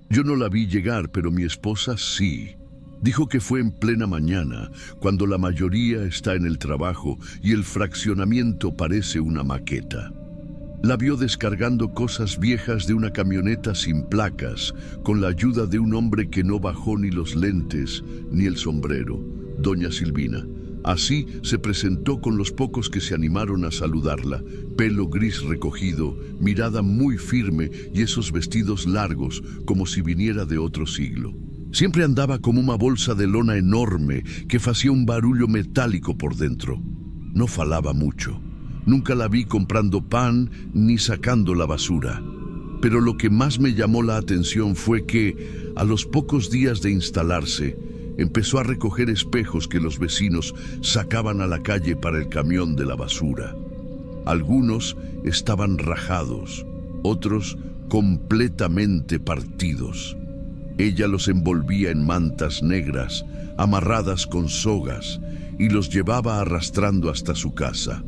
Yo no la vi llegar, pero mi esposa sí. Dijo que fue en plena mañana, cuando la mayoría está en el trabajo y el fraccionamiento parece una maqueta. La vio descargando cosas viejas de una camioneta sin placas, con la ayuda de un hombre que no bajó ni los lentes ni el sombrero, doña Silvina. Así se presentó con los pocos que se animaron a saludarla, pelo gris recogido, mirada muy firme y esos vestidos largos como si viniera de otro siglo. Siempre andaba como una bolsa de lona enorme que hacía un barullo metálico por dentro. No falaba mucho. Nunca la vi comprando pan ni sacando la basura. Pero lo que más me llamó la atención fue que, a los pocos días de instalarse, empezó a recoger espejos que los vecinos sacaban a la calle para el camión de la basura. Algunos estaban rajados, otros completamente partidos. Ella los envolvía en mantas negras, amarradas con sogas, y los llevaba arrastrando hasta su casa.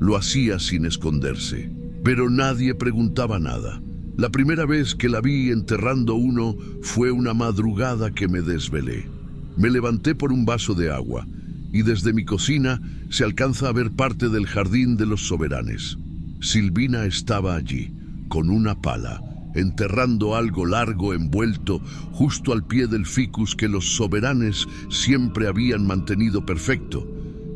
Lo hacía sin esconderse, pero nadie preguntaba nada. La primera vez que la vi enterrando uno fue una madrugada que me desvelé. Me levanté por un vaso de agua y desde mi cocina se alcanza a ver parte del jardín de los Soberanes. Silvina estaba allí, con una pala, enterrando algo largo envuelto justo al pie del ficus que los Soberanes siempre habían mantenido perfecto.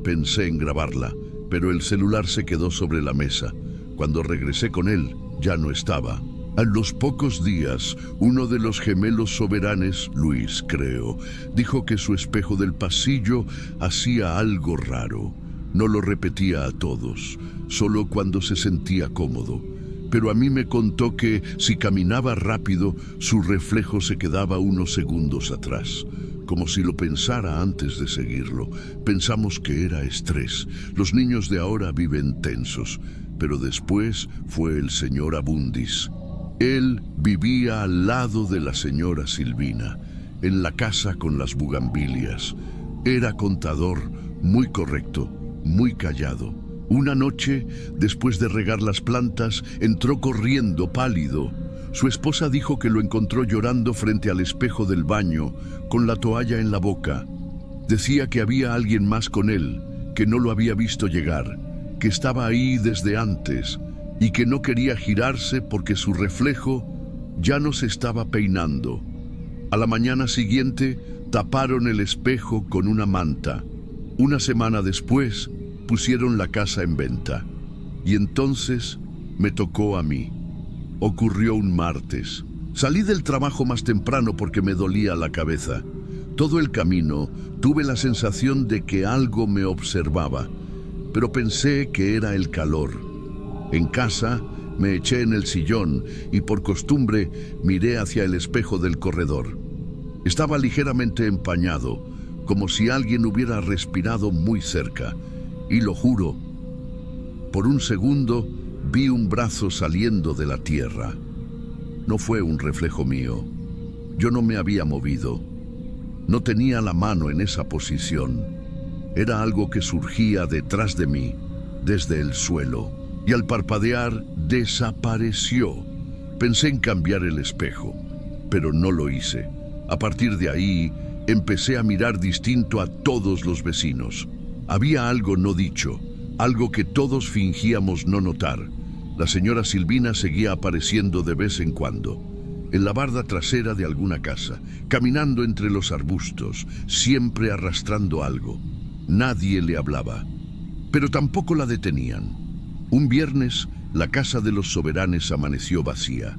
Pensé en grabarla, pero el celular se quedó sobre la mesa. Cuando regresé con él, ya no estaba. A los pocos días, uno de los gemelos Soberanes, Luis creo, dijo que su espejo del pasillo hacía algo raro. No lo repetía a todos, solo cuando se sentía cómodo. Pero a mí me contó que si caminaba rápido, su reflejo se quedaba unos segundos atrás, como si lo pensara antes de seguirlo. Pensamos que era estrés. Los niños de ahora viven tensos, pero después fue el señor Abundis. Él vivía al lado de la señora Silvina, en la casa con las bugambilias. Era contador, muy correcto, muy callado. Una noche, después de regar las plantas, entró corriendo, pálido. Su esposa dijo que lo encontró llorando frente al espejo del baño, con la toalla en la boca. Decía que había alguien más con él, que no lo había visto llegar, que estaba ahí desde antes, y que no quería girarse porque su reflejo ya no se estaba peinando. A la mañana siguiente, taparon el espejo con una manta. Una semana después, pusieron la casa en venta. Y entonces me tocó a mí. Ocurrió un martes. Salí del trabajo más temprano porque me dolía la cabeza. Todo el camino tuve la sensación de que algo me observaba, pero pensé que era el calor. En casa me eché en el sillón y por costumbre miré hacia el espejo del corredor. Estaba ligeramente empañado, como si alguien hubiera respirado muy cerca. Y lo juro, por un segundo vi un brazo saliendo de la tierra. No fue un reflejo mío. Yo no me había movido. No tenía la mano en esa posición. Era algo que surgía detrás de mí, desde el suelo, y al parpadear desapareció. Pensé en cambiar el espejo, pero no lo hice. A partir de ahí, empecé a mirar distinto a todos los vecinos. Había algo no dicho, algo que todos fingíamos no notar. La señora Silvina seguía apareciendo de vez en cuando, en la barda trasera de alguna casa, caminando entre los arbustos, siempre arrastrando algo. Nadie le hablaba, pero tampoco la detenían. Un viernes, la casa de los Soberanes amaneció vacía.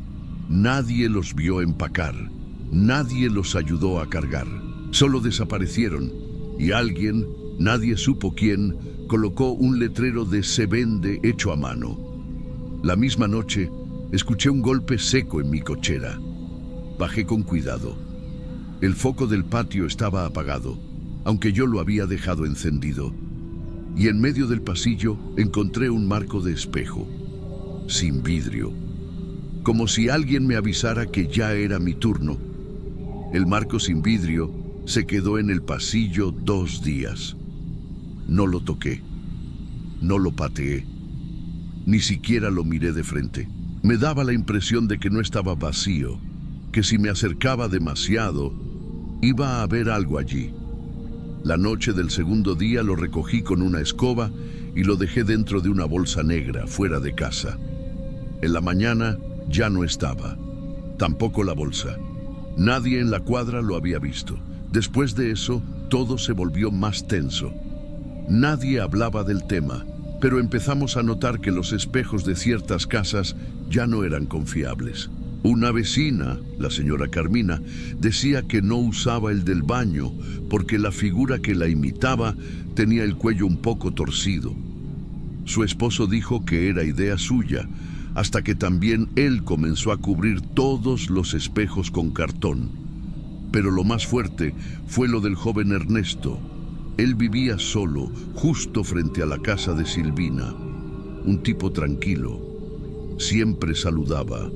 Nadie los vio empacar, nadie los ayudó a cargar. Solo desaparecieron y alguien, nadie supo quién, colocó un letrero de "se vende" hecho a mano. La misma noche, escuché un golpe seco en mi cochera. Bajé con cuidado. El foco del patio estaba apagado, aunque yo lo había dejado encendido. Y en medio del pasillo encontré un marco de espejo, sin vidrio, como si alguien me avisara que ya era mi turno. El marco sin vidrio se quedó en el pasillo 2 días. No lo toqué, no lo pateé, ni siquiera lo miré de frente. Me daba la impresión de que no estaba vacío, que si me acercaba demasiado, iba a haber algo allí. La noche del segundo día lo recogí con una escoba y lo dejé dentro de una bolsa negra, fuera de casa. En la mañana ya no estaba, tampoco la bolsa. Nadie en la cuadra lo había visto. Después de eso, todo se volvió más tenso. Nadie hablaba del tema, pero empezamos a notar que los espejos de ciertas casas ya no eran confiables. Una vecina, la señora Carmina, decía que no usaba el del baño porque la figura que la imitaba tenía el cuello un poco torcido. Su esposo dijo que era idea suya, hasta que también él comenzó a cubrir todos los espejos con cartón. Pero lo más fuerte fue lo del joven Ernesto. Él vivía solo, justo frente a la casa de Silvina. Un tipo tranquilo. Siempre saludaba.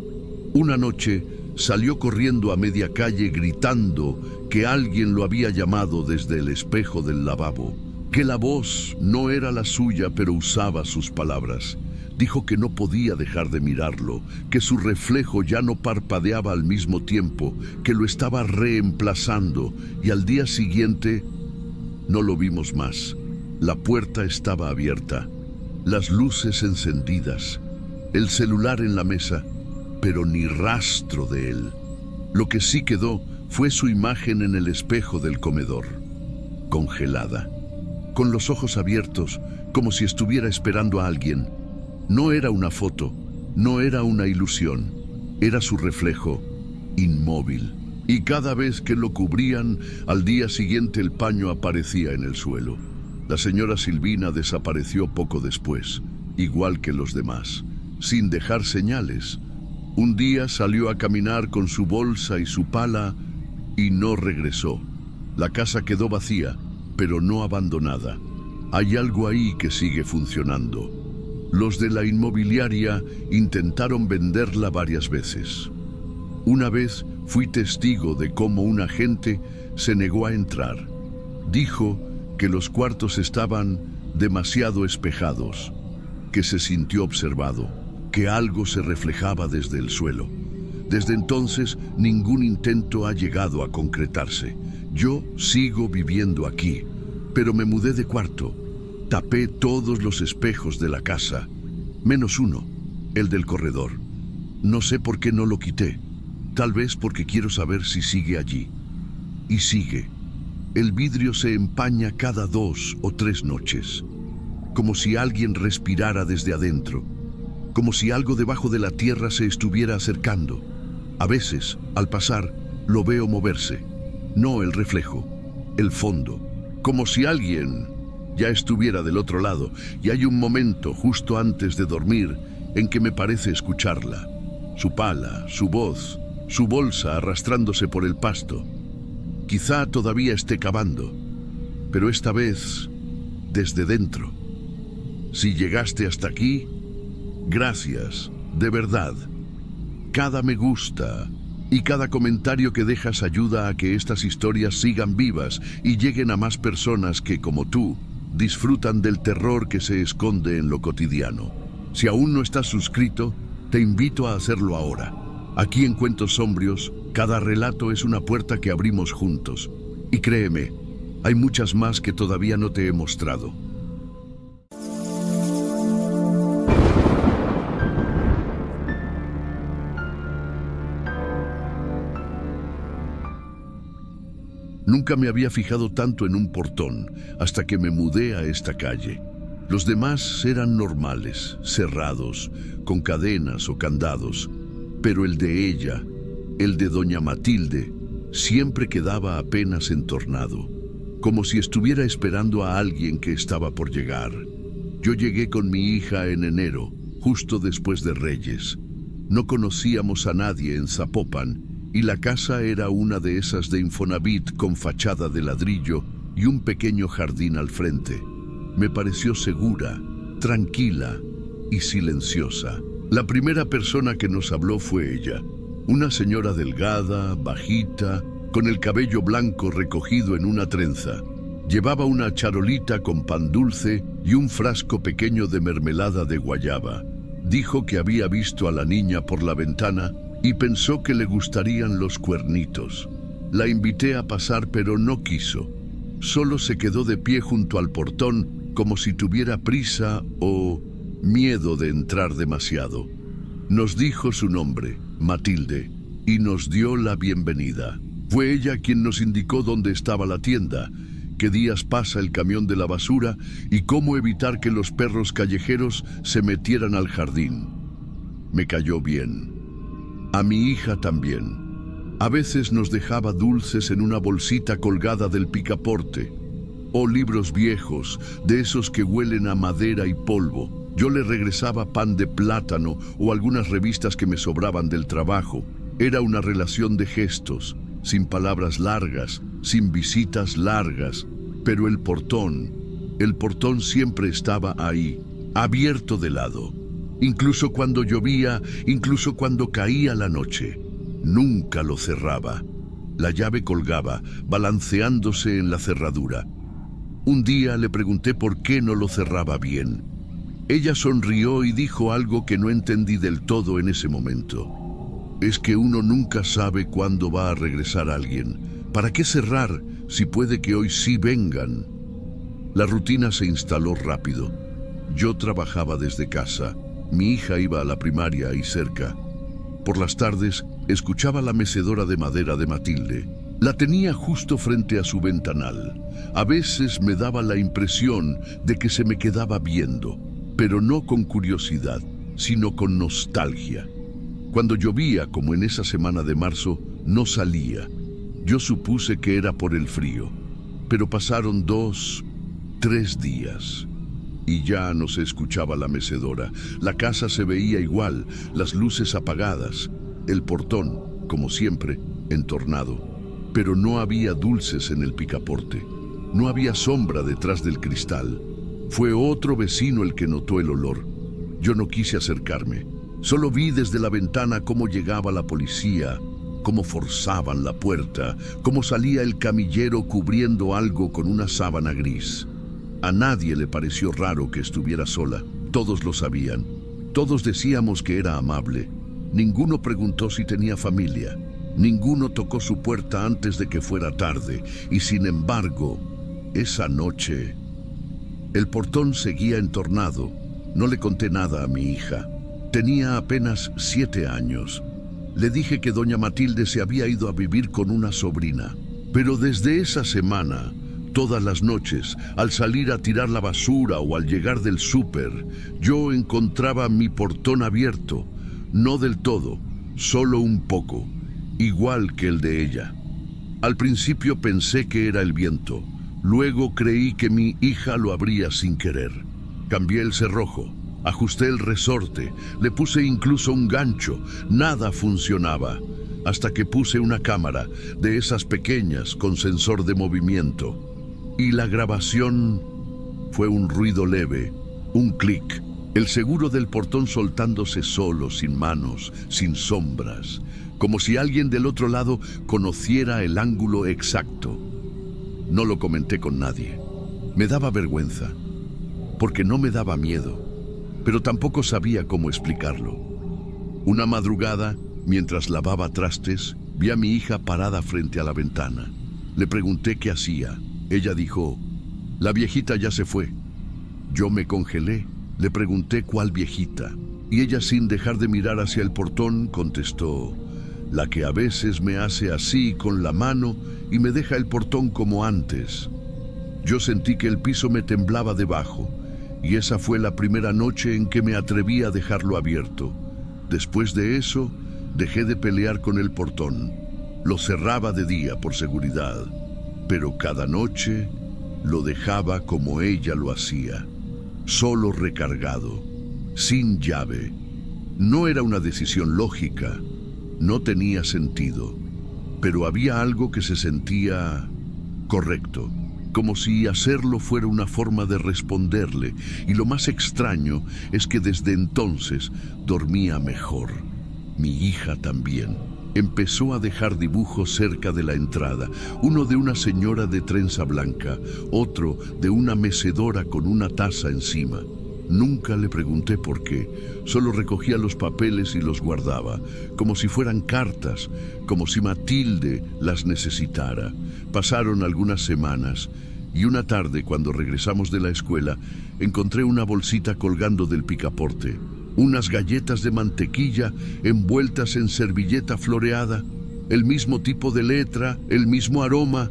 Una noche salió corriendo a media calle gritando que alguien lo había llamado desde el espejo del lavabo, que la voz no era la suya pero usaba sus palabras. Dijo que no podía dejar de mirarlo, que su reflejo ya no parpadeaba al mismo tiempo, que lo estaba reemplazando, y al día siguiente no lo vimos más. La puerta estaba abierta, las luces encendidas, el celular en la mesa, pero ni rastro de él. Lo que sí quedó fue su imagen en el espejo del comedor, congelada, con los ojos abiertos, como si estuviera esperando a alguien. No era una foto, no era una ilusión, era su reflejo, inmóvil. Y cada vez que lo cubrían, al día siguiente el paño aparecía en el suelo. La señora Silvina desapareció poco después, igual que los demás, sin dejar señales. Un día salió a caminar con su bolsa y su pala y no regresó. La casa quedó vacía, pero no abandonada. Hay algo ahí que sigue funcionando. Los de la inmobiliaria intentaron venderla varias veces. Una vez fui testigo de cómo un agente se negó a entrar. Dijo que los cuartos estaban demasiado espejados, que se sintió observado, que algo se reflejaba desde el suelo. Desde entonces, ningún intento ha llegado a concretarse. Yo sigo viviendo aquí, pero me mudé de cuarto. Tapé todos los espejos de la casa, menos uno, el del corredor. No sé por qué no lo quité. Tal vez porque quiero saber si sigue allí. Y sigue. El vidrio se empaña cada 2 o 3 noches, como si alguien respirara desde adentro, como si algo debajo de la tierra se estuviera acercando. A veces, al pasar, lo veo moverse. No el reflejo, el fondo, como si alguien ya estuviera del otro lado, y hay un momento justo antes de dormir en que me parece escucharla. Su pala, su voz, su bolsa arrastrándose por el pasto. Quizá todavía esté cavando, pero esta vez desde dentro. Si llegaste hasta aquí, gracias, de verdad. Cada me gusta y cada comentario que dejas ayuda a que estas historias sigan vivas y lleguen a más personas que, como tú, disfrutan del terror que se esconde en lo cotidiano. Si aún no estás suscrito, te invito a hacerlo ahora. Aquí en Cuentos Sombrios, cada relato es una puerta que abrimos juntos. Y créeme, hay muchas más que todavía no te he mostrado. Nunca me había fijado tanto en un portón hasta que me mudé a esta calle. Los demás eran normales, cerrados, con cadenas o candados, pero el de ella, el de doña Matilde, siempre quedaba apenas entornado, como si estuviera esperando a alguien que estaba por llegar. Yo llegué con mi hija en enero, justo después de Reyes. No conocíamos a nadie en Zapopan, y la casa era una de esas de Infonavit con fachada de ladrillo y un pequeño jardín al frente. Me pareció segura, tranquila y silenciosa. La primera persona que nos habló fue ella, una señora delgada, bajita, con el cabello blanco recogido en una trenza. Llevaba una charolita con pan dulce y un frasco pequeño de mermelada de guayaba. Dijo que había visto a la niña por la ventana y pensó que le gustarían los cuernitos. La invité a pasar, pero no quiso. Solo se quedó de pie junto al portón, como si tuviera prisa o miedo de entrar demasiado. Nos dijo su nombre, Matilde, y nos dio la bienvenida. Fue ella quien nos indicó dónde estaba la tienda, qué días pasa el camión de la basura y cómo evitar que los perros callejeros se metieran al jardín. Me cayó bien. A mi hija también. A veces nos dejaba dulces en una bolsita colgada del picaporte, o libros viejos, de esos que huelen a madera y polvo. Yo le regresaba pan de plátano o algunas revistas que me sobraban del trabajo. Era una relación de gestos, sin palabras largas, sin visitas largas, pero el portón siempre estaba ahí, abierto de lado. Incluso cuando llovía, incluso cuando caía la noche. Nunca lo cerraba. La llave colgaba, balanceándose en la cerradura. Un día le pregunté por qué no lo cerraba bien. Ella sonrió y dijo algo que no entendí del todo en ese momento. Es que uno nunca sabe cuándo va a regresar alguien. ¿Para qué cerrar si puede que hoy sí vengan? La rutina se instaló rápido. Yo trabajaba desde casa. Mi hija iba a la primaria ahí cerca. Por las tardes escuchaba la mecedora de madera de Matilde. La tenía justo frente a su ventanal. A veces me daba la impresión de que se me quedaba viendo, pero no con curiosidad, sino con nostalgia. Cuando llovía, como en esa semana de marzo, no salía. Yo supuse que era por el frío, pero pasaron 2, 3 días. Y ya no se escuchaba la mecedora. La casa se veía igual, las luces apagadas, el portón, como siempre, entornado. Pero no había dulces en el picaporte. No había sombra detrás del cristal. Fue otro vecino el que notó el olor. Yo no quise acercarme. Solo vi desde la ventana cómo llegaba la policía, cómo forzaban la puerta, cómo salía el camillero cubriendo algo con una sábana gris. A nadie le pareció raro que estuviera sola. Todos lo sabían. Todos decíamos que era amable. Ninguno preguntó si tenía familia. Ninguno tocó su puerta antes de que fuera tarde. Y sin embargo, esa noche, el portón seguía entornado. No le conté nada a mi hija. Tenía apenas 7 años. Le dije que doña Matilde se había ido a vivir con una sobrina. Pero desde esa semana, todas las noches, al salir a tirar la basura o al llegar del súper, yo encontraba mi portón abierto, no del todo, solo un poco, igual que el de ella. Al principio pensé que era el viento, luego creí que mi hija lo abría sin querer. Cambié el cerrojo, ajusté el resorte, le puse incluso un gancho, nada funcionaba, hasta que puse una cámara, de esas pequeñas con sensor de movimiento. Y la grabación fue un ruido leve, un clic, el seguro del portón soltándose solo, sin manos, sin sombras, como si alguien del otro lado conociera el ángulo exacto. No lo comenté con nadie. Me daba vergüenza, porque no me daba miedo, pero tampoco sabía cómo explicarlo. Una madrugada, mientras lavaba trastes, vi a mi hija parada frente a la ventana. Le pregunté qué hacía. Ella dijo, la viejita ya se fue. Yo me congelé, le pregunté cuál viejita, y ella sin dejar de mirar hacia el portón contestó, la que a veces me hace así con la mano y me deja el portón como antes. Yo sentí que el piso me temblaba debajo, y esa fue la primera noche en que me atreví a dejarlo abierto. Después de eso, dejé de pelear con el portón. Lo cerraba de día por seguridad, pero cada noche lo dejaba como ella lo hacía, solo recargado, sin llave. No era una decisión lógica, no tenía sentido, pero había algo que se sentía correcto, como si hacerlo fuera una forma de responderle, y lo más extraño es que desde entonces dormía mejor. Mi hija también. Empezó a dejar dibujos cerca de la entrada, uno de una señora de trenza blanca, otro de una mecedora con una taza encima. Nunca le pregunté por qué, solo recogía los papeles y los guardaba, como si fueran cartas, como si Matilde las necesitara. Pasaron algunas semanas y una tarde, cuando regresamos de la escuela, encontré una bolsita colgando del picaporte, unas galletas de mantequilla envueltas en servilleta floreada, el mismo tipo de letra, el mismo aroma.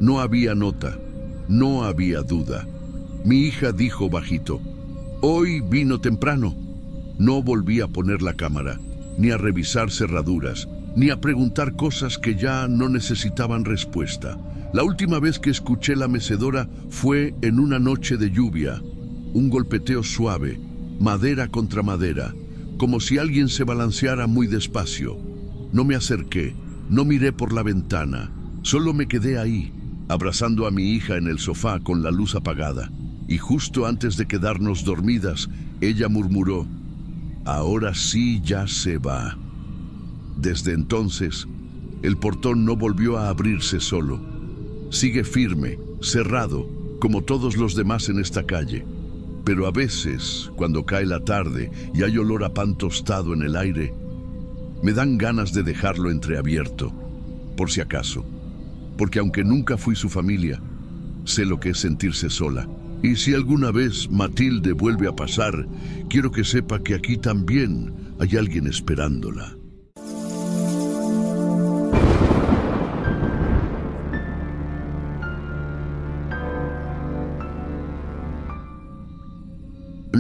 No había nota, no había duda. Mi hija dijo bajito: «Hoy vino temprano». No volví a poner la cámara, ni a revisar cerraduras, ni a preguntar cosas que ya no necesitaban respuesta. La última vez que escuché la mecedora fue en una noche de lluvia, un golpeteo suave, madera contra madera, como si alguien se balanceara muy despacio. No me acerqué, no miré por la ventana, solo me quedé ahí, abrazando a mi hija en el sofá con la luz apagada. Y justo antes de quedarnos dormidas, ella murmuró: «Ahora sí ya se va». Desde entonces, el portón no volvió a abrirse solo. Sigue firme, cerrado, como todos los demás en esta calle. Pero a veces, cuando cae la tarde y hay olor a pan tostado en el aire, me dan ganas de dejarlo entreabierto, por si acaso. Porque aunque nunca fui su familia, sé lo que es sentirse sola. Y si alguna vez Matilde vuelve a pasar, quiero que sepa que aquí también hay alguien esperándola.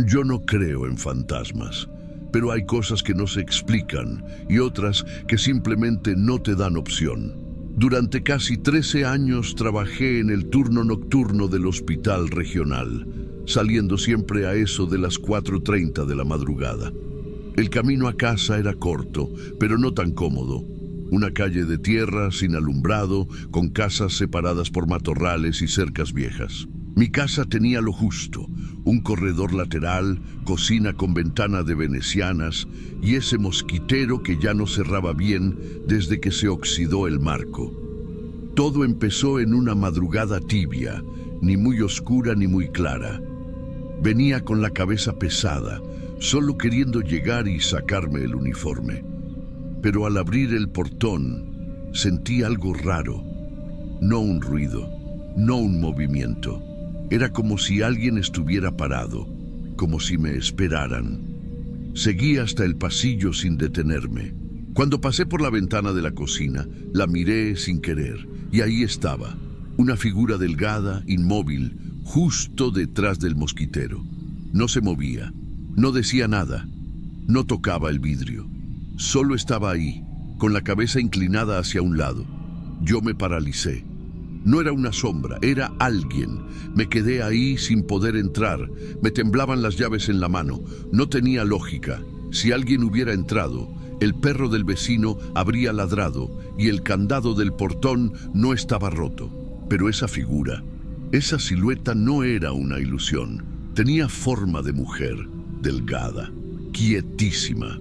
Yo no creo en fantasmas, pero hay cosas que no se explican y otras que simplemente no te dan opción. Durante casi 13 años trabajé en el turno nocturno del hospital regional, saliendo siempre a eso de las 4:30 de la madrugada. El camino a casa era corto, pero no tan cómodo. Una calle de tierra sin alumbrado, con casas separadas por matorrales y cercas viejas. Mi casa tenía lo justo: un corredor lateral, cocina con ventana de venecianas y ese mosquitero que ya no cerraba bien desde que se oxidó el marco. Todo empezó en una madrugada tibia, ni muy oscura ni muy clara. Venía con la cabeza pesada, solo queriendo llegar y sacarme el uniforme. Pero al abrir el portón, sentí algo raro. No un ruido, no un movimiento. Era como si alguien estuviera parado, como si me esperaran. Seguí hasta el pasillo sin detenerme. Cuando pasé por la ventana de la cocina, la miré sin querer, y ahí estaba, una figura delgada, inmóvil, justo detrás del mosquitero. No se movía, no decía nada, no tocaba el vidrio. Solo estaba ahí, con la cabeza inclinada hacia un lado. Yo me paralicé. No era una sombra, era alguien. Me quedé ahí sin poder entrar. Me temblaban las llaves en la mano. No tenía lógica. Si alguien hubiera entrado, el perro del vecino habría ladrado y el candado del portón no estaba roto. Pero esa figura, esa silueta no era una ilusión. Tenía forma de mujer, delgada, quietísima.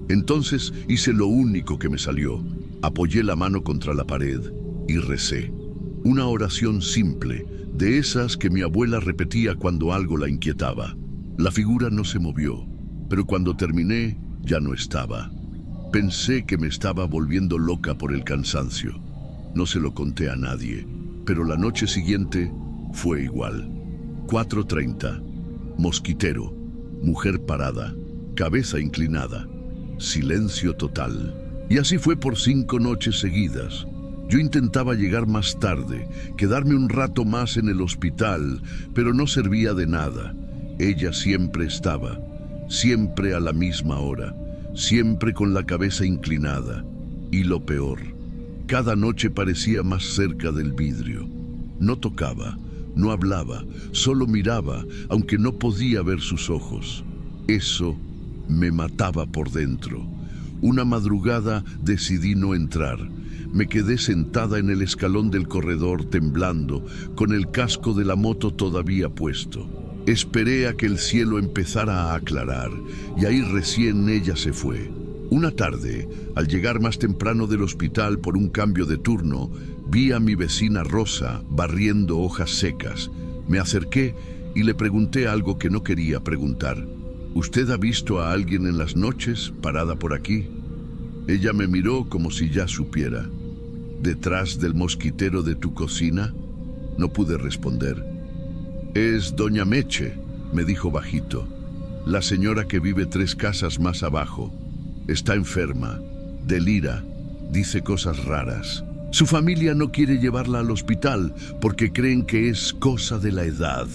Entonces hice lo único que me salió. Apoyé la mano contra la pared y recé. Una oración simple, de esas que mi abuela repetía cuando algo la inquietaba. La figura no se movió, pero cuando terminé, ya no estaba. Pensé que me estaba volviendo loca por el cansancio. No se lo conté a nadie, pero la noche siguiente fue igual. 4:30, mosquitero, mujer parada, cabeza inclinada, silencio total. Y así fue por 5 noches seguidas. Yo intentaba llegar más tarde, quedarme un rato más en el hospital, pero no servía de nada. Ella siempre estaba, siempre a la misma hora, siempre con la cabeza inclinada. Y lo peor, cada noche parecía más cerca del vidrio. No tocaba, no hablaba, solo miraba, aunque no podía ver sus ojos. Eso me mataba por dentro. Una madrugada decidí no entrar. Me quedé sentada en el escalón del corredor temblando, con el casco de la moto todavía puesto. Esperé a que el cielo empezara a aclarar, y ahí recién ella se fue. Una tarde, al llegar más temprano del hospital por un cambio de turno, vi a mi vecina Rosa barriendo hojas secas. Me acerqué y le pregunté algo que no quería preguntar. ¿Usted ha visto a alguien en las noches parada por aquí? Ella me miró como si ya supiera. ¿Detrás del mosquitero de tu cocina? No pude responder. Es doña Meche, me dijo bajito. La señora que vive 3 casas más abajo. Está enferma, delira, dice cosas raras. Su familia no quiere llevarla al hospital porque creen que es cosa de la edad.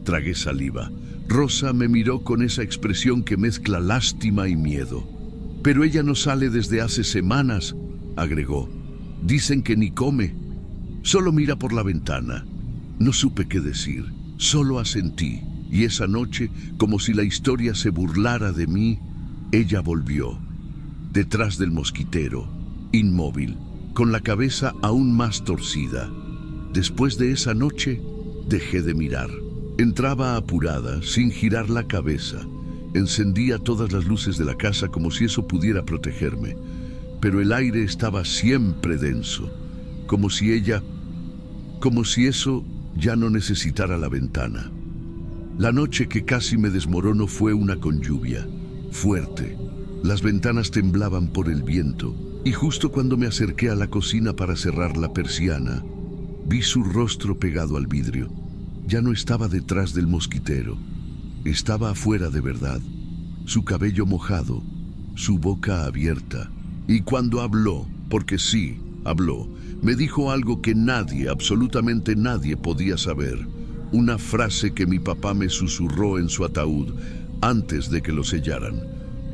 Tragué saliva. Rosa me miró con esa expresión que mezcla lástima y miedo. Pero ella no sale desde hace semanas, agregó. Dicen que ni come. Solo mira por la ventana. No supe qué decir, solo asentí. Y esa noche, como si la historia se burlara de mí, ella volvió. Detrás del mosquitero, inmóvil, con la cabeza aún más torcida. Después de esa noche, dejé de mirar. Entraba apurada, sin girar la cabeza. Encendía todas las luces de la casa como si eso pudiera protegerme. Pero el aire estaba siempre denso, como si eso ya no necesitara la ventana. La noche que casi me desmorono fue una con lluvia, fuerte. Las ventanas temblaban por el viento, y justo cuando me acerqué a la cocina para cerrar la persiana, vi su rostro pegado al vidrio. Ya no estaba detrás del mosquitero, estaba afuera de verdad, su cabello mojado, su boca abierta. Y cuando habló, porque sí, habló, me dijo algo que nadie, absolutamente nadie podía saber. Una frase que mi papá me susurró en su ataúd antes de que lo sellaran.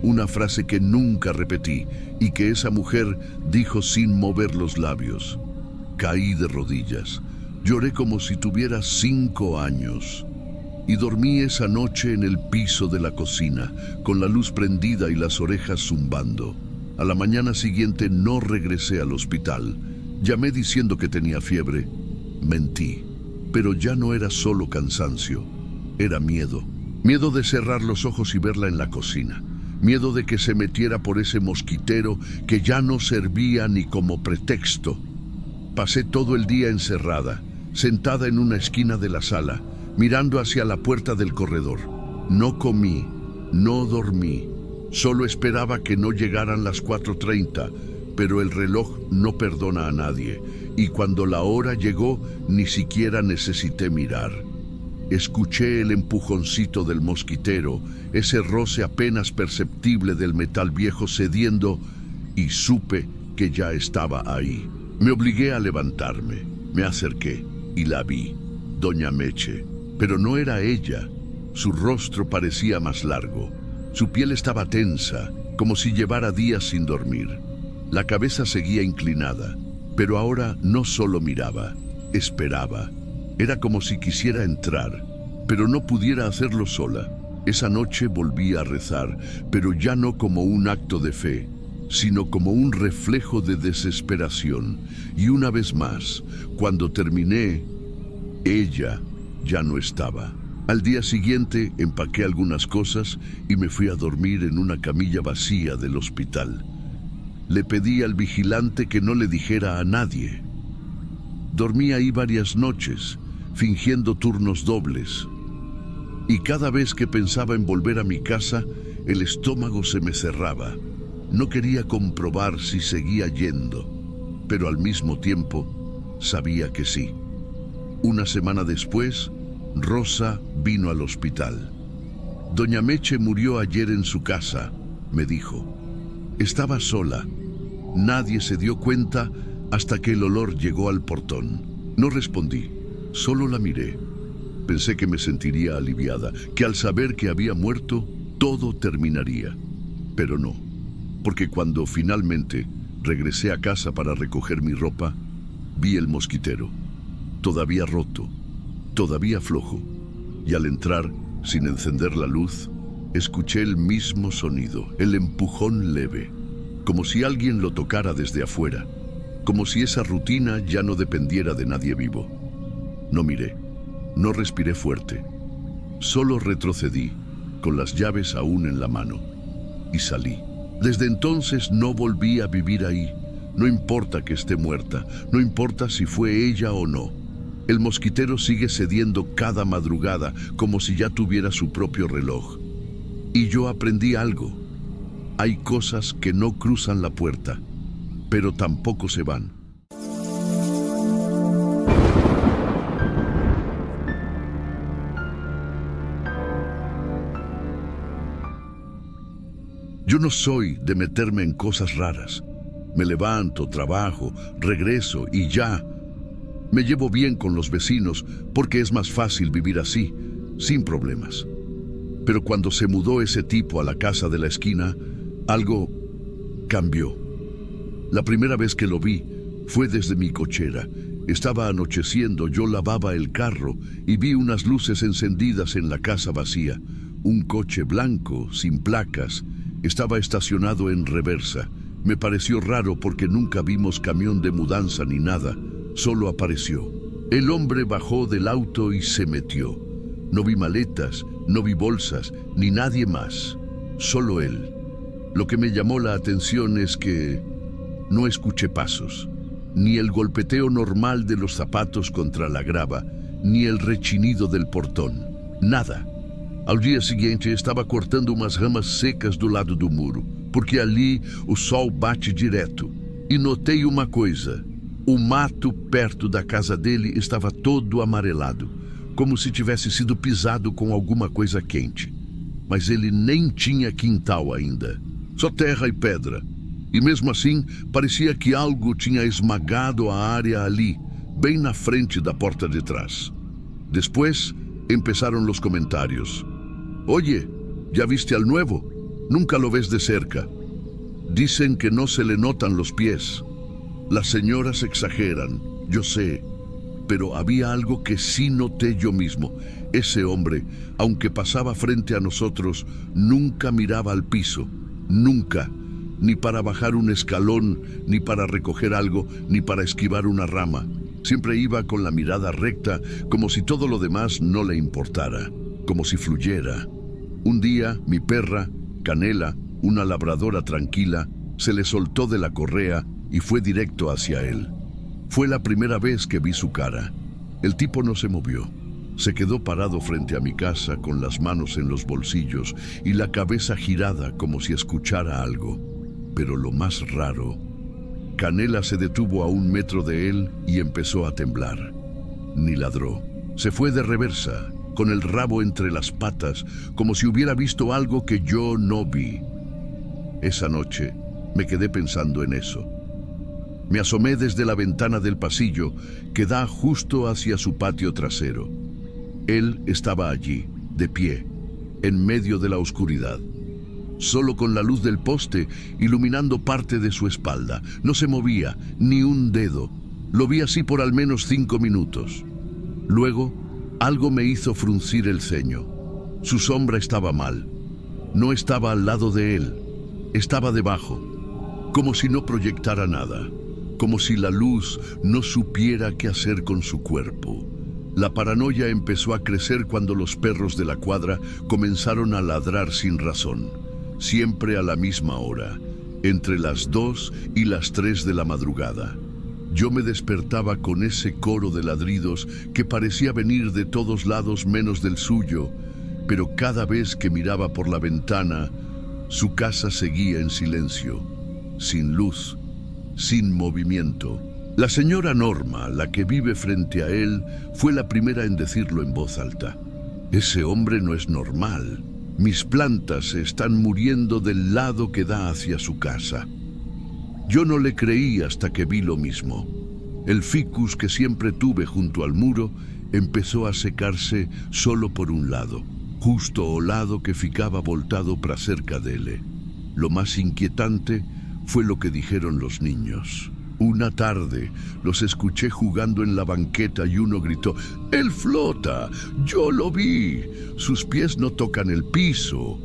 Una frase que nunca repetí y que esa mujer dijo sin mover los labios. Caí de rodillas. Lloré como si tuviera 5 años. Y dormí esa noche en el piso de la cocina, con la luz prendida y las orejas zumbando. A la mañana siguiente no regresé al hospital. Llamé diciendo que tenía fiebre. Mentí. Pero ya no era solo cansancio. Era miedo. Miedo de cerrar los ojos y verla en la cocina. Miedo de que se metiera por ese mosquitero que ya no servía ni como pretexto. Pasé todo el día encerrada, sentada en una esquina de la sala, mirando hacia la puerta del corredor. No comí, no dormí. Solo esperaba que no llegaran las 4:30, pero el reloj no perdona a nadie, y cuando la hora llegó, ni siquiera necesité mirar. Escuché el empujoncito del mosquitero, ese roce apenas perceptible del metal viejo cediendo, y supe que ya estaba ahí. Me obligué a levantarme, me acerqué y la vi, doña Meche, pero no era ella. Su rostro parecía más largo, su piel estaba tensa, como si llevara días sin dormir. La cabeza seguía inclinada, pero ahora no solo miraba, esperaba. Era como si quisiera entrar, pero no pudiera hacerlo sola. Esa noche volví a rezar, pero ya no como un acto de fe, sino como un reflejo de desesperación. Y una vez más, cuando terminé, ella ya no estaba. Al día siguiente empaqué algunas cosas y me fui a dormir en una camilla vacía del hospital. Le pedí al vigilante que no le dijera a nadie. Dormí ahí varias noches, fingiendo turnos dobles. Y cada vez que pensaba en volver a mi casa, el estómago se me cerraba. No quería comprobar si seguía yendo, pero al mismo tiempo sabía que sí. Una semana después, Rosa vino al hospital. Doña Meche murió ayer en su casa, me dijo. Estaba sola. Nadie se dio cuenta hasta que el olor llegó al portón. No respondí, solo la miré. Pensé que me sentiría aliviada, que al saber que había muerto, todo terminaría. Pero no, porque cuando finalmente regresé a casa para recoger mi ropa, vi el mosquitero, todavía roto, todavía flojo, y al entrar, sin encender la luz, escuché el mismo sonido, el empujón leve, como si alguien lo tocara desde afuera, como si esa rutina ya no dependiera de nadie vivo. No miré, no respiré fuerte, solo retrocedí, con las llaves aún en la mano, y salí. Desde entonces no volví a vivir ahí. No importa que esté muerta, no importa si fue ella o no. El mosquitero sigue cediendo cada madrugada como si ya tuviera su propio reloj. Y yo aprendí algo. Hay cosas que no cruzan la puerta, pero tampoco se van. Yo no soy de meterme en cosas raras. Me levanto, trabajo, regreso y ya. Me llevo bien con los vecinos porque es más fácil vivir así, sin problemas. Pero cuando se mudó ese tipo a la casa de la esquina, algo cambió. La primera vez que lo vi fue desde mi cochera. Estaba anocheciendo, yo lavaba el carro y vi unas luces encendidas en la casa vacía. Un coche blanco, sin placas, estaba estacionado en reversa. Me pareció raro porque nunca vimos camión de mudanza ni nada. Solo apareció. El hombre bajó del auto y se metió. No vi maletas, no vi bolsas, ni nadie más. Solo él. Lo que me llamó la atención es que no escuché pasos, ni el golpeteo normal de los zapatos contra la grava, ni el rechinido del portón. Nada. Ao dia seguinte, estava cortando umas ramas secas do lado do muro, porque ali o sol bate direto. E notei uma coisa. O mato perto da casa dele estava todo amarelado, como se tivesse sido pisado com alguma coisa quente. Mas ele nem tinha quintal ainda. Só terra e pedra. E mesmo assim, parecia que algo tinha esmagado a área ali, bem na frente da porta de trás. Después empezaron los comentarios. Oye, ¿ya viste al nuevo? Nunca lo ves de cerca. Dicen que no se le notan los pies. Las señoras exageran, yo sé, pero había algo que sí noté yo mismo. Ese hombre, aunque pasaba frente a nosotros, nunca miraba al piso, nunca, ni para bajar un escalón, ni para recoger algo, ni para esquivar una rama. Siempre iba con la mirada recta, como si todo lo demás no le importara, como si fluyera. Un día, mi perra, Canela, una labradora tranquila, se le soltó de la correa y fue directo hacia él. Fue la primera vez que vi su cara. El tipo no se movió. Se quedó parado frente a mi casa con las manos en los bolsillos y la cabeza girada como si escuchara algo. Pero lo más raro, Canela se detuvo a 1 metro de él y empezó a temblar. Ni ladró. Se fue de reversa, con el rabo entre las patas, como si hubiera visto algo que yo no vi. Esa noche me quedé pensando en eso. Me asomé desde la ventana del pasillo que da justo hacia su patio trasero. Él estaba allí, de pie, en medio de la oscuridad, solo con la luz del poste iluminando parte de su espalda. No se movía, ni un dedo. Lo vi así por al menos 5 minutos. Luego, algo me hizo fruncir el ceño. Su sombra estaba mal. No estaba al lado de él, estaba debajo, como si no proyectara nada, como si la luz no supiera qué hacer con su cuerpo. La paranoia empezó a crecer cuando los perros de la cuadra comenzaron a ladrar sin razón, siempre a la misma hora, entre las 2 y las 3 de la madrugada. Yo me despertaba con ese coro de ladridos que parecía venir de todos lados menos del suyo, pero cada vez que miraba por la ventana, su casa seguía en silencio, sin luz, sin movimiento. La señora Norma, la que vive frente a él, fue la primera en decirlo en voz alta. Ese hombre no es normal. Mis plantas se están muriendo del lado que da hacia su casa. Yo no le creí hasta que vi lo mismo. El ficus que siempre tuve junto al muro empezó a secarse solo por un lado, justo ao lado que ficaba voltado para cerca dele. Lo más inquietante fue lo que dijeron los niños. Una tarde los escuché jugando en la banqueta y uno gritó: ¡Él flota! ¡Yo lo vi! Sus pies no tocan el piso.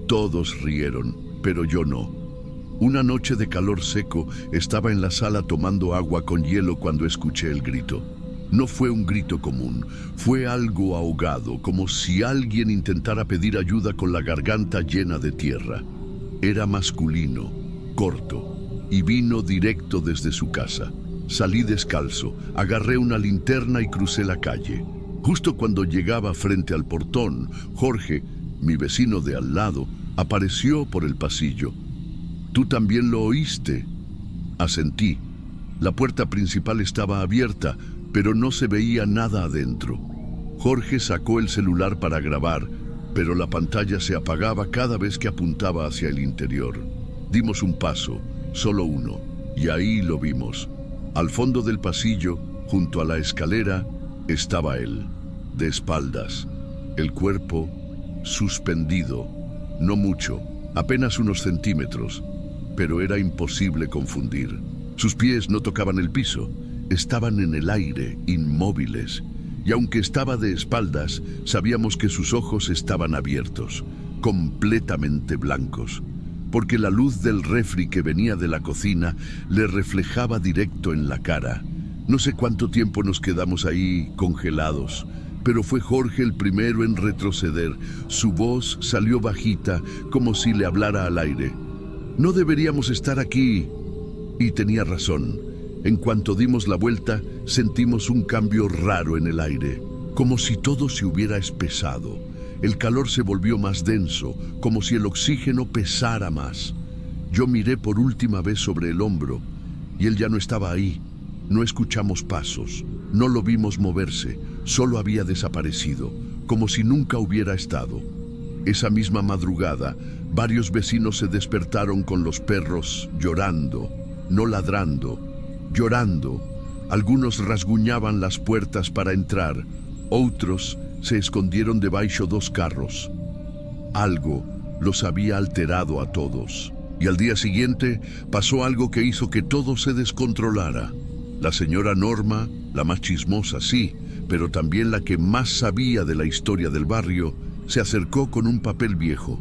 Todos rieron, pero yo no. Una noche de calor seco estaba en la sala tomando agua con hielo cuando escuché el grito. No fue un grito común, fue algo ahogado, como si alguien intentara pedir ayuda con la garganta llena de tierra. Era masculino, corto, y vino directo desde su casa. Salí descalzo, agarré una linterna y crucé la calle. Justo cuando llegaba frente al portón, Jorge, mi vecino de al lado, apareció por el pasillo. «¿Tú también lo oíste?» Asentí. La puerta principal estaba abierta, pero no se veía nada adentro. Jorge sacó el celular para grabar, pero la pantalla se apagaba cada vez que apuntaba hacia el interior. Dimos un paso, solo uno, y ahí lo vimos. Al fondo del pasillo, junto a la escalera, estaba él, de espaldas, el cuerpo suspendido, no mucho, apenas unos centímetros, pero era imposible confundir. Sus pies no tocaban el piso, estaban en el aire, inmóviles, y aunque estaba de espaldas, sabíamos que sus ojos estaban abiertos, completamente blancos, porque la luz del refri que venía de la cocina le reflejaba directo en la cara. No sé cuánto tiempo nos quedamos ahí congelados, pero fue Jorge el primero en retroceder. Su voz salió bajita, como si le hablara al aire. «No deberíamos estar aquí». Y tenía razón. En cuanto dimos la vuelta, sentimos un cambio raro en el aire, como si todo se hubiera espesado. El calor se volvió más denso, como si el oxígeno pesara más. Yo miré por última vez sobre el hombro, y él ya no estaba ahí. No escuchamos pasos, no lo vimos moverse, solo había desaparecido, como si nunca hubiera estado. Esa misma madrugada, varios vecinos se despertaron con los perros llorando, no ladrando, llorando. Algunos rasguñaban las puertas para entrar, otros se escondieron debajo dos carros. Algo los había alterado a todos. Y al día siguiente pasó algo que hizo que todo se descontrolara. La señora Norma, la más chismosa, sí, pero también la que más sabía de la historia del barrio, se acercó con un papel viejo,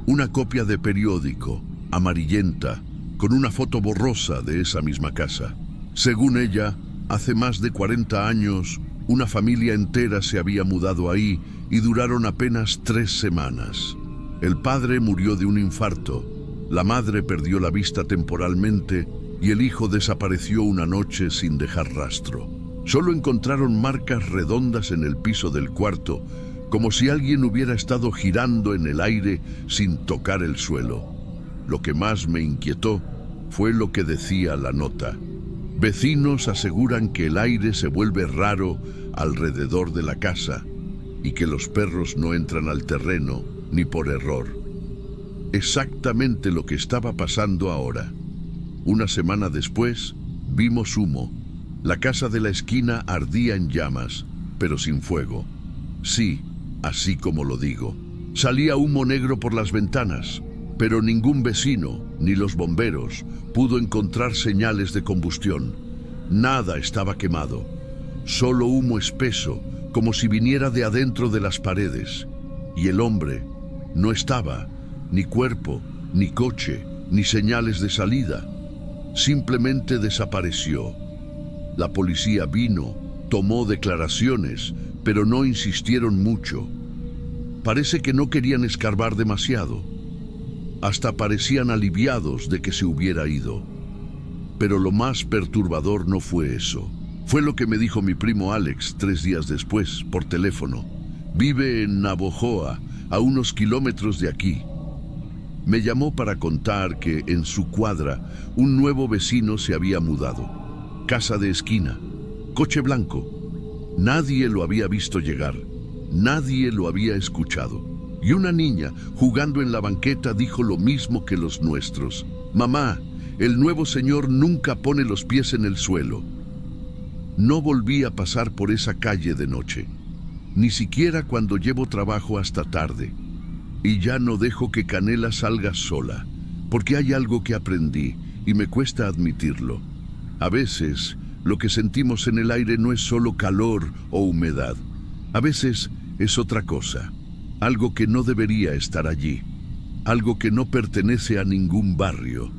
una copia de periódico, amarillenta, con una foto borrosa de esa misma casa. Según ella, hace más de 40 años, una familia entera se había mudado ahí y duraron apenas 3 semanas. El padre murió de un infarto, la madre perdió la vista temporalmente y el hijo desapareció una noche sin dejar rastro. Solo encontraron marcas redondas en el piso del cuarto, como si alguien hubiera estado girando en el aire sin tocar el suelo. Lo que más me inquietó fue lo que decía la nota. Vecinos aseguran que el aire se vuelve raro alrededor de la casa y que los perros no entran al terreno ni por error. Exactamente lo que estaba pasando ahora. Una semana después, vimos humo. La casa de la esquina ardía en llamas, pero sin fuego. Sí, así como lo digo. Salía humo negro por las ventanas, pero ningún vecino, ni los bomberos, pudo encontrar señales de combustión. Nada estaba quemado, solo humo espeso, como si viniera de adentro de las paredes. Y el hombre no estaba, ni cuerpo, ni coche, ni señales de salida. Simplemente desapareció. La policía vino, tomó declaraciones, pero no insistieron mucho. Parece que no querían escarbar demasiado. Hasta parecían aliviados de que se hubiera ido. Pero lo más perturbador no fue eso. Fue lo que me dijo mi primo Alex 3 días después, por teléfono. Vive en Navojoa, a unos kilómetros de aquí. Me llamó para contar que en su cuadra un nuevo vecino se había mudado. Casa de esquina, coche blanco. Nadie lo había visto llegar, nadie lo había escuchado. Y una niña, jugando en la banqueta, dijo lo mismo que los nuestros. «Mamá, el nuevo señor nunca pone los pies en el suelo». No volví a pasar por esa calle de noche, ni siquiera cuando llevo trabajo hasta tarde. Y ya no dejo que Canela salga sola, porque hay algo que aprendí y me cuesta admitirlo. A veces, lo que sentimos en el aire no es solo calor o humedad. A veces es otra cosa, algo que no debería estar allí, algo que no pertenece a ningún barrio,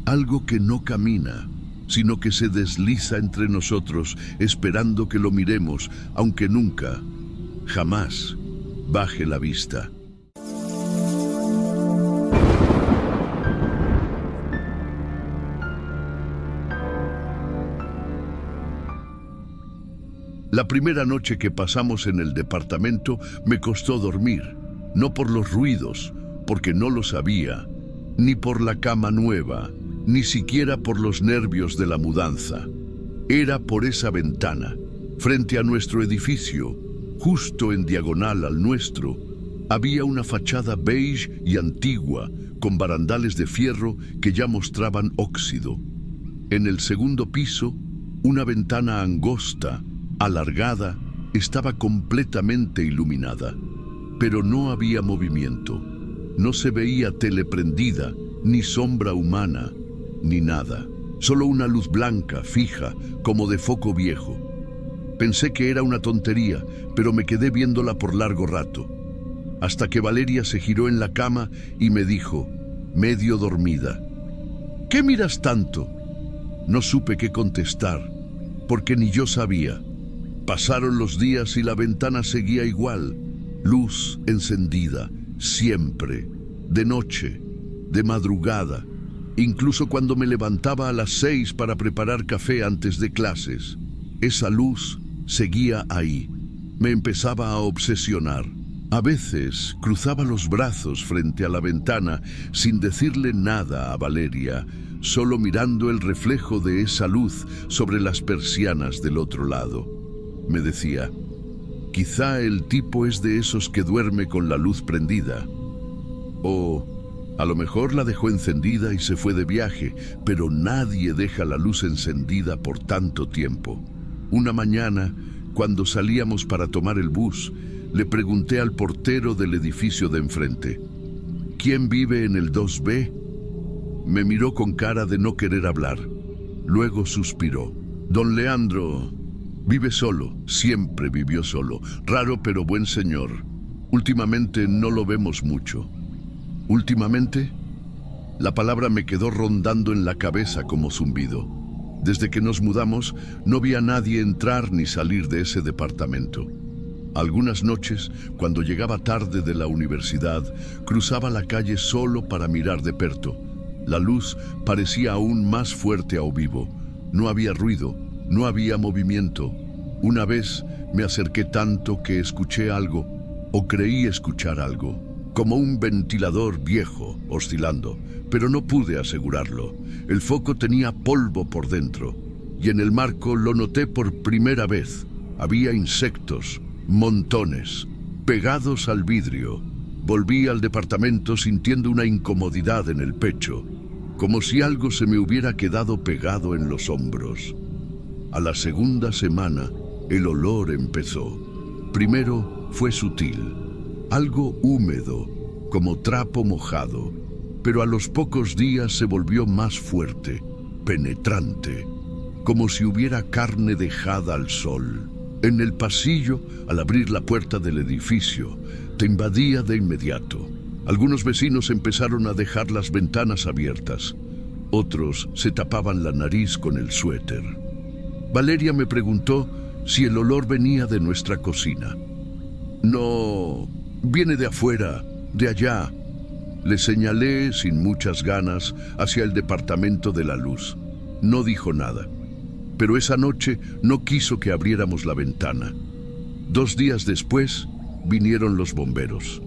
algo que no camina, sino que se desliza entre nosotros esperando que lo miremos, aunque nunca, jamás, baje la vista. La primera noche que pasamos en el departamento me costó dormir, no por los ruidos, porque no los había, ni por la cama nueva, ni siquiera por los nervios de la mudanza. Era por esa ventana, frente a nuestro edificio, justo en diagonal al nuestro, había una fachada beige y antigua, con barandales de fierro que ya mostraban óxido. En el segundo piso, una ventana angosta, alargada, estaba completamente iluminada, pero no había movimiento. No se veía tele prendida, ni sombra humana, ni nada. Solo una luz blanca, fija, como de foco viejo. Pensé que era una tontería, pero me quedé viéndola por largo rato, hasta que Valeria se giró en la cama y me dijo, medio dormida: ¿qué miras tanto? No supe qué contestar, porque ni yo sabía. Pasaron los días y la ventana seguía igual, luz encendida, siempre, de noche, de madrugada, incluso cuando me levantaba a las 6 para preparar café antes de clases. Esa luz seguía ahí. Me empezaba a obsesionar. A veces cruzaba los brazos frente a la ventana sin decirle nada a Valeria, solo mirando el reflejo de esa luz sobre las persianas del otro lado. Me decía, quizá el tipo es de esos que duerme con la luz prendida. O a lo mejor la dejó encendida y se fue de viaje, pero nadie deja la luz encendida por tanto tiempo. Una mañana, cuando salíamos para tomar el bus, le pregunté al portero del edificio de enfrente, ¿quién vive en el 2B? Me miró con cara de no querer hablar. Luego suspiró. Don Leandro vive solo, siempre vivió solo. Raro pero buen señor. Últimamente no lo vemos mucho. ¿Últimamente? La palabra me quedó rondando en la cabeza como zumbido. Desde que nos mudamos, no vi a nadie entrar ni salir de ese departamento. Algunas noches, cuando llegaba tarde de la universidad, cruzaba la calle solo para mirar de perto. La luz parecía aún más fuerte a vivo. No había ruido, no había movimiento. Una vez me acerqué tanto que escuché algo, o creí escuchar algo, como un ventilador viejo oscilando, pero no pude asegurarlo. El foco tenía polvo por dentro, y en el marco lo noté por primera vez. Había insectos, montones, pegados al vidrio. Volví al departamento sintiendo una incomodidad en el pecho, como si algo se me hubiera quedado pegado en los hombros. A la segunda semana, el olor empezó. Primero fue sutil, algo húmedo, como trapo mojado, pero a los pocos días se volvió más fuerte, penetrante, como si hubiera carne dejada al sol. En el pasillo, al abrir la puerta del edificio, te invadía de inmediato. Algunos vecinos empezaron a dejar las ventanas abiertas. Otros se tapaban la nariz con el suéter. Valeria me preguntó si el olor venía de nuestra cocina. No, viene de afuera, de allá. Le señalé sin muchas ganas hacia el departamento de la luz. No dijo nada. Pero esa noche no quiso que abriéramos la ventana. 2 días después vinieron los bomberos.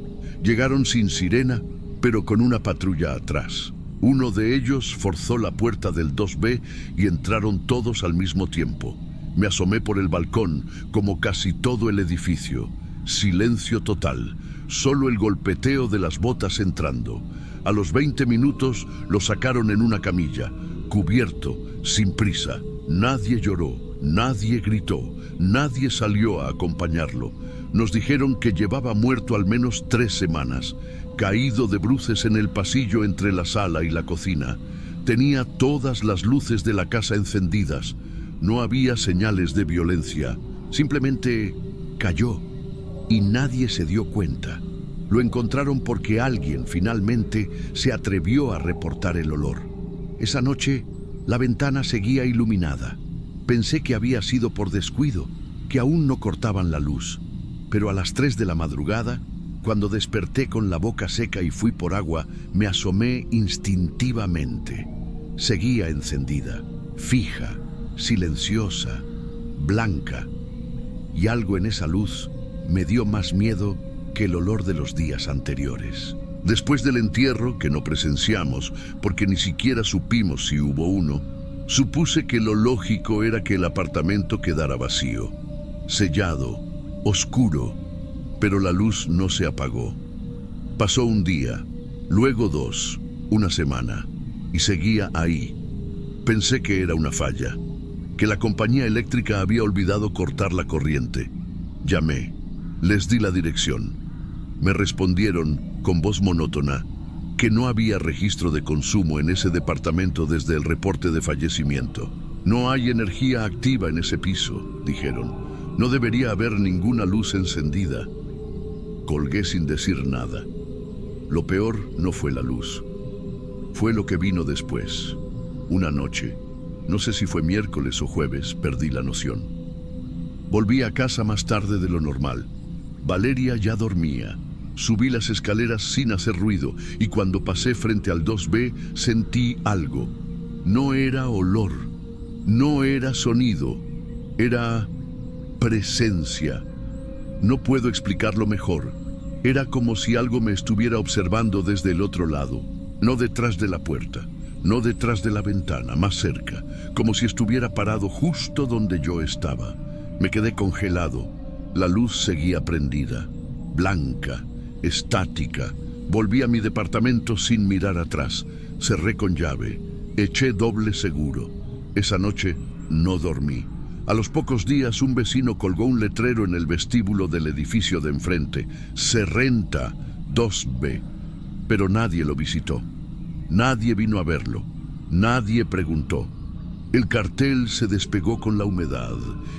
Llegaron sin sirena, pero con una patrulla atrás. Uno de ellos forzó la puerta del 2B y entraron todos al mismo tiempo. Me asomé por el balcón, como casi todo el edificio. Silencio total, solo el golpeteo de las botas entrando. A los 20 minutos lo sacaron en una camilla, cubierto, sin prisa. Nadie lloró, nadie gritó, nadie salió a acompañarlo. Nos dijeron que llevaba muerto al menos 3 semanas, caído de bruces en el pasillo entre la sala y la cocina. Tenía todas las luces de la casa encendidas. No había señales de violencia. Simplemente cayó y nadie se dio cuenta. Lo encontraron porque alguien finalmente se atrevió a reportar el olor. Esa noche, la ventana seguía iluminada. Pensé que había sido por descuido, que aún no cortaban la luz. Pero a las 3 de la madrugada, cuando desperté con la boca seca y fui por agua, me asomé instintivamente. Seguía encendida, fija, silenciosa, blanca. y algo en esa luz me dio más miedo que el olor de los días anteriores. Después del entierro, que no presenciamos porque ni siquiera supimos si hubo uno, supuse que lo lógico era que el apartamento quedara vacío, sellado, oscuro, pero la luz no se apagó. Pasó un día, luego dos, una semana, y seguía ahí. Pensé que era una falla, que la compañía eléctrica había olvidado cortar la corriente. Llamé, les di la dirección. Me respondieron, con voz monótona, que no había registro de consumo en ese departamento desde el reporte de fallecimiento. No hay energía activa en ese piso, dijeron. No debería haber ninguna luz encendida. Colgué sin decir nada. Lo peor no fue la luz. Fue lo que vino después. Una noche, no sé si fue miércoles o jueves, perdí la noción. Volví a casa más tarde de lo normal. Valeria ya dormía. Subí las escaleras sin hacer ruido y cuando pasé frente al 2B sentí algo. No era olor, no era sonido, era presencia. No puedo explicarlo mejor. Era como si algo me estuviera observando desde el otro lado, no detrás de la puerta, no detrás de la ventana, más cerca, como si estuviera parado justo donde yo estaba. Me quedé congelado. La luz seguía prendida, blanca, estática. Volví a mi departamento sin mirar atrás. Cerré con llave. Eché doble seguro. Esa noche no dormí. A los pocos días un vecino colgó un letrero en el vestíbulo del edificio de enfrente. Se renta 2B. Pero nadie lo visitó. Nadie vino a verlo. Nadie preguntó. El cartel se despegó con la humedad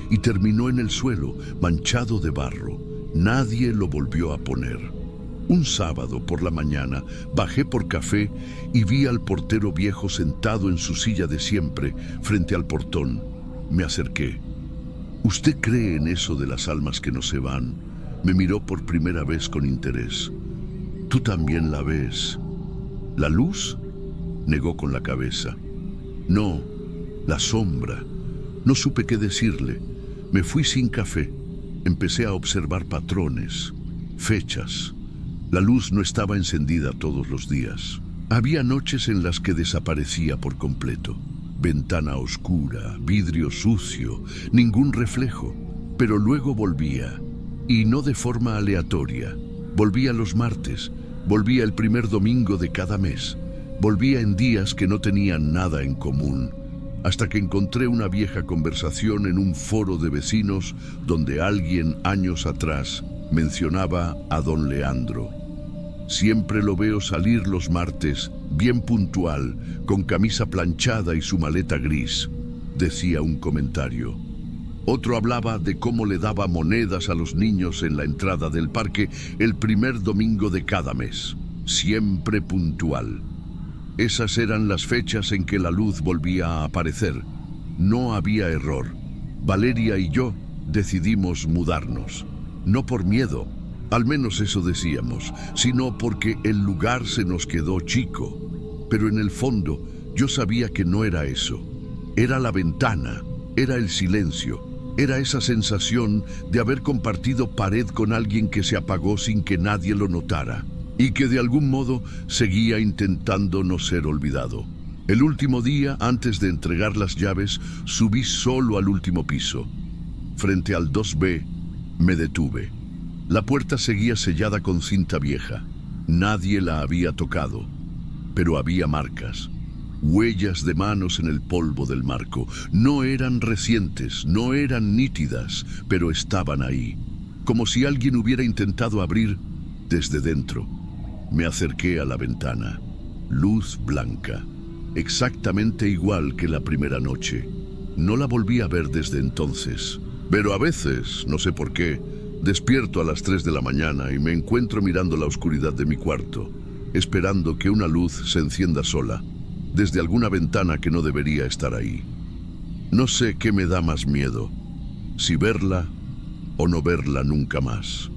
y terminó en el suelo, manchado de barro. Nadie lo volvió a poner. Un sábado por la mañana bajé por café y vi al portero viejo sentado en su silla de siempre frente al portón. Me acerqué. ¿Usted cree en eso de las almas que no se van? Me miró por primera vez con interés. ¿Tú también la ves? ¿La luz? Negó con la cabeza. No, la sombra. No supe qué decirle. Me fui sin café. Empecé a observar patrones, fechas. La luz no estaba encendida todos los días. Había noches en las que desaparecía por completo. Ventana oscura, vidrio sucio, ningún reflejo. Pero luego volvía, y no de forma aleatoria. Volvía los martes, volvía el primer domingo de cada mes. Volvía en días que no tenían nada en común. Hasta que encontré una vieja conversación en un foro de vecinos donde alguien años atrás mencionaba a don Leandro. Siempre lo veo salir los martes, bien puntual, con camisa planchada y su maleta gris, decía un comentario. Otro hablaba de cómo le daba monedas a los niños en la entrada del parque el primer domingo de cada mes. Siempre puntual. Esas eran las fechas en que la luz volvía a aparecer. No había error. Valeria y yo decidimos mudarnos. No por miedo, al menos eso decíamos, sino porque el lugar se nos quedó chico. Pero en el fondo yo sabía que no era eso. Era la ventana, era el silencio, era esa sensación de haber compartido pared con alguien que se apagó sin que nadie lo notara y que de algún modo seguía intentando no ser olvidado. El último día, antes de entregar las llaves, subí solo al último piso. Frente al 2B, me detuve. La puerta seguía sellada con cinta vieja. Nadie la había tocado, pero había marcas. Huellas de manos en el polvo del marco. No eran recientes, no eran nítidas, pero estaban ahí, como si alguien hubiera intentado abrir desde dentro. Me acerqué a la ventana. Luz blanca, exactamente igual que la primera noche. No la volví a ver desde entonces, pero a veces, no sé por qué, despierto a las 3 de la mañana y me encuentro mirando la oscuridad de mi cuarto, esperando que una luz se encienda sola, desde alguna ventana que no debería estar ahí. No sé qué me da más miedo, si verla o no verla nunca más.